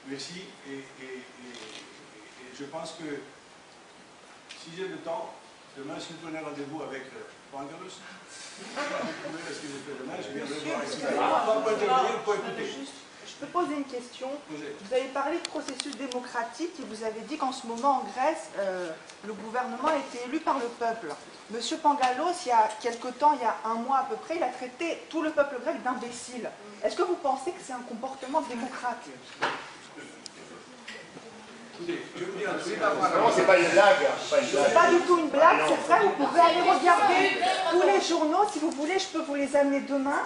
Merci. Et je pense que si j'ai le temps, demain, si vous prenez rendez-vous avec Pangalos, ce que j'ai fait demain, je viendrai voir ici. Pour écouter. Je peux poser une question. Vous avez parlé de processus démocratique et vous avez dit qu'en ce moment en Grèce, le gouvernement a été élu par le peuple. Monsieur Pangalos, il y a quelque temps, il y a un mois à peu près, il a traité tout le peuple grec d'imbécile. Est-ce que vous pensez que c'est un comportement démocrate? Non, c'est pas une blague. C'est pas du tout une blague, c'est vrai, vous pouvez aller regarder tous les journaux, si vous voulez, je peux vous les amener demain.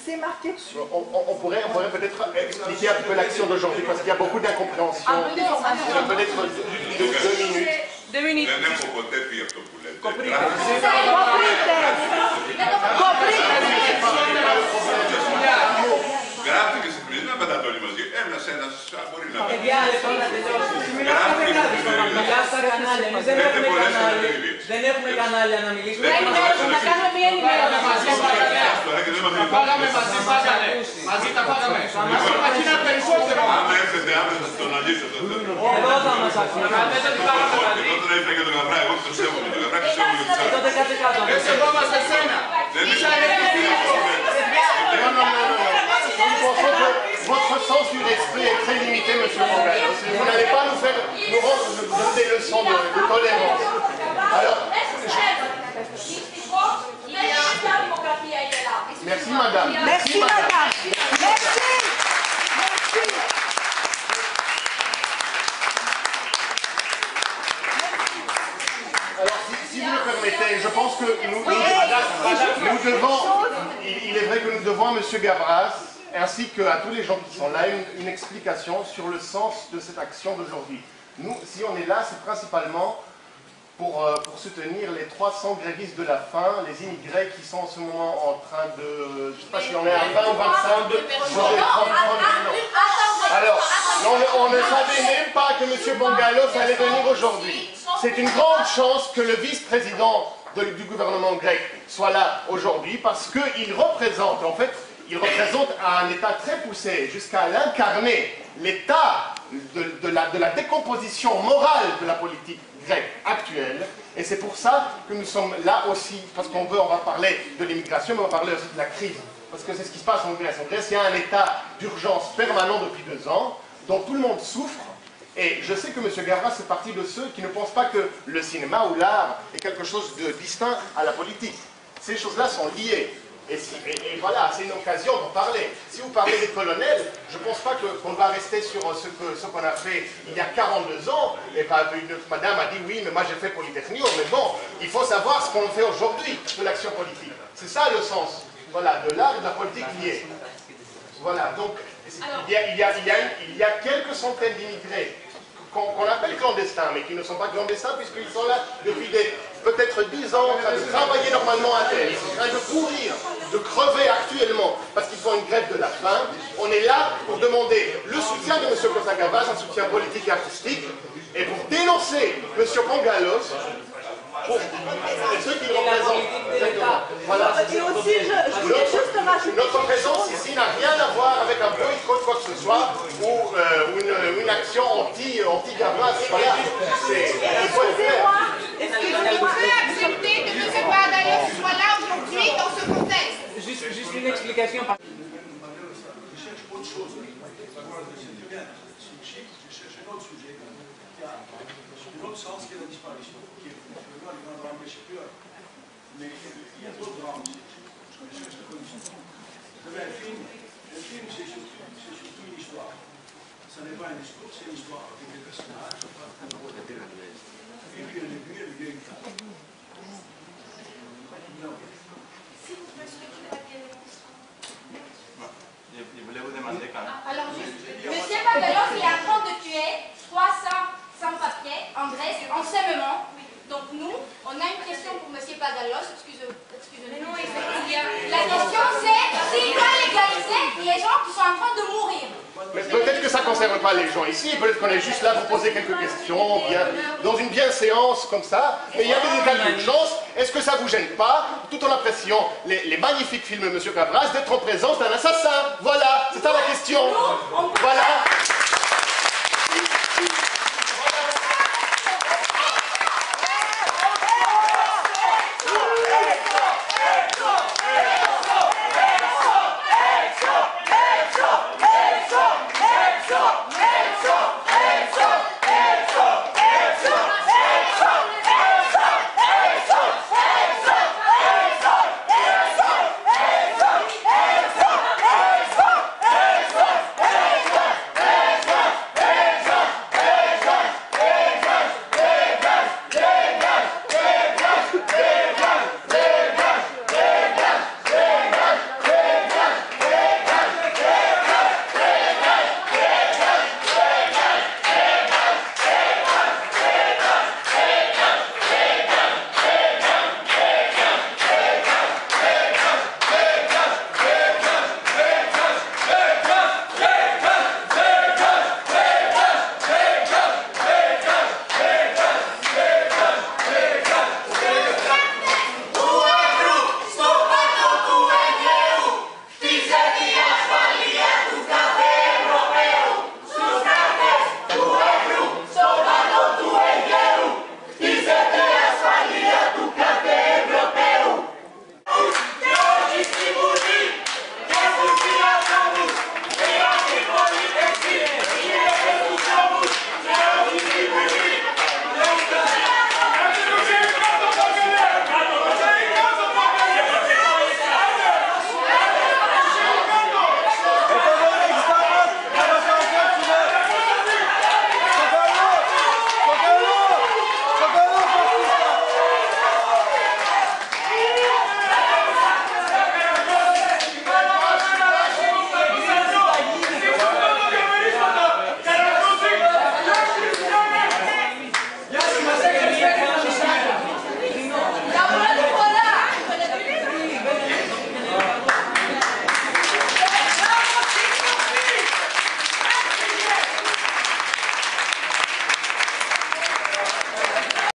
C'est marqué dessus. On pourrait peut-être expliquer un peu l'action d'aujourd'hui parce qu'il y a beaucoup d'incompréhension. Peut-être 2 minutes. 2 minutes. Γράφτηκε στην Πρίζνα, δεν πετάτε όλοι μαζί. Έμεινασε ένας, μπορεί να πει. Δεν έχουμε κανάλια να μιλήσουμε. Να κάνουμε μία ενημέρωση. Πάγαμε μαζί, πάγαμε. Μαζί τα πάγαμε. Μαζί είναι περισσότερο. Αν έρθετε αύριο θα τον αλύσετε. Εδώ θα μας αφήνουν. Τότε ήρθα και τον Γαβρά, εγώ το σέβομαι. Το Γαβρά και σέβομαι για τις Τότε κάτι κάτω. Δεν σεβόμαστε σένα. Είσαι ανεπιθύμητο. Nous pensons que votre sens du respect est très limité, monsieur Pangalos. Vous n'allez pas nous donner des leçons de tolérance. Alors, merci madame. Merci madame. Merci. Alors, si vous le permettez, je pense que nous devons, il est vrai que nous devons à monsieur Gavras, ainsi qu'à tous les gens qui sont là, une explication sur le sens de cette action d'aujourd'hui. Nous, si on est là, c'est principalement pour soutenir les 300 grévistes de la faim, les immigrés qui sont en ce moment en train de... Je ne sais pas si on est à 20 ou 25 de... Alors, on ne savait même pas que M. Pangalos allait venir aujourd'hui. C'est une grande chance que le vice-président du gouvernement grec soit là aujourd'hui parce qu'il représente, en fait, il représente un état très poussé jusqu'à l'incarner l'état de la décomposition morale de la politique grecque actuelle. Et c'est pour ça que nous sommes là aussi, parce on va parler de l'immigration, mais on va parler aussi de la crise. Parce que c'est ce qui se passe en Grèce. En Grèce, il y a un état d'urgence permanent depuis 2 ans, dont tout le monde souffre. Et je sais que M. Gavras fait partie de ceux qui ne pensent pas que le cinéma ou l'art est quelque chose de distinct à la politique. Ces choses-là sont liées. Et voilà, c'est une occasion d'en parler. Si vous parlez des colonels, je ne pense pas qu'on va rester sur ce qu'on a fait il y a 42 ans. Et une madame a dit oui, mais moi j'ai fait Polytechnique. Mais bon, il faut savoir ce qu'on fait aujourd'hui de l'action politique. C'est ça le sens, voilà, de l'art et de la politique liée. Voilà, donc il y a quelques centaines d'immigrés qu'on appelle clandestins, mais qui ne sont pas clandestins puisqu'ils sont là depuis peut-être 10 ans, en train de travailler normalement à Athènes, ils sont en train de courir, de crever actuellement parce qu'ils font une grève de la faim. On est là pour demander le soutien de M. Kosagavas, un soutien politique et artistique, et pour dénoncer M. Pangalos, pour ceux qui le représentent. Voilà. Et aussi, je voulais juste rajouter... Notre présence ici n'a rien à voir avec un boycott quoi que ce soit ou une action anti-Gavras. Voilà. Excusez-moi. Vous pouvez accepter que M. Pangalos soit là aujourd'hui explication. Je cherche autre chose. C'est bien. Je cherche un autre sujet qui a un autre sens que la disparition, qui est le grand drame de Chipeur. Mais il y a d'autres drames aussi. Je cherche la condition. Vous savez, un film, c'est surtout une histoire. Ce n'est pas un discours, c'est une histoire avec des personnages. Et puis au début, il y a une fin. Je voulais vous demander quand même. Alors, Monsieur Pangalos, il est en train de tuer 300 sans-papiers en Grèce en ce moment. Donc nous, on a une question pour Monsieur Pangalos. Excusez-moi. La question c'est s'il doit légaliser les gens qui sont en train de mourir. Mais peut-être que ça ne concerne pas les gens ici, peut-être qu'on est juste là pour poser quelques questions, bien, dans une bienséance comme ça, mais il y a des états d'urgence. Est-ce que ça ne vous gêne pas, tout en appréciant les magnifiques films de M. Cabras, d'être en présence d'un assassin? Voilà, c'est ça la question. Voilà.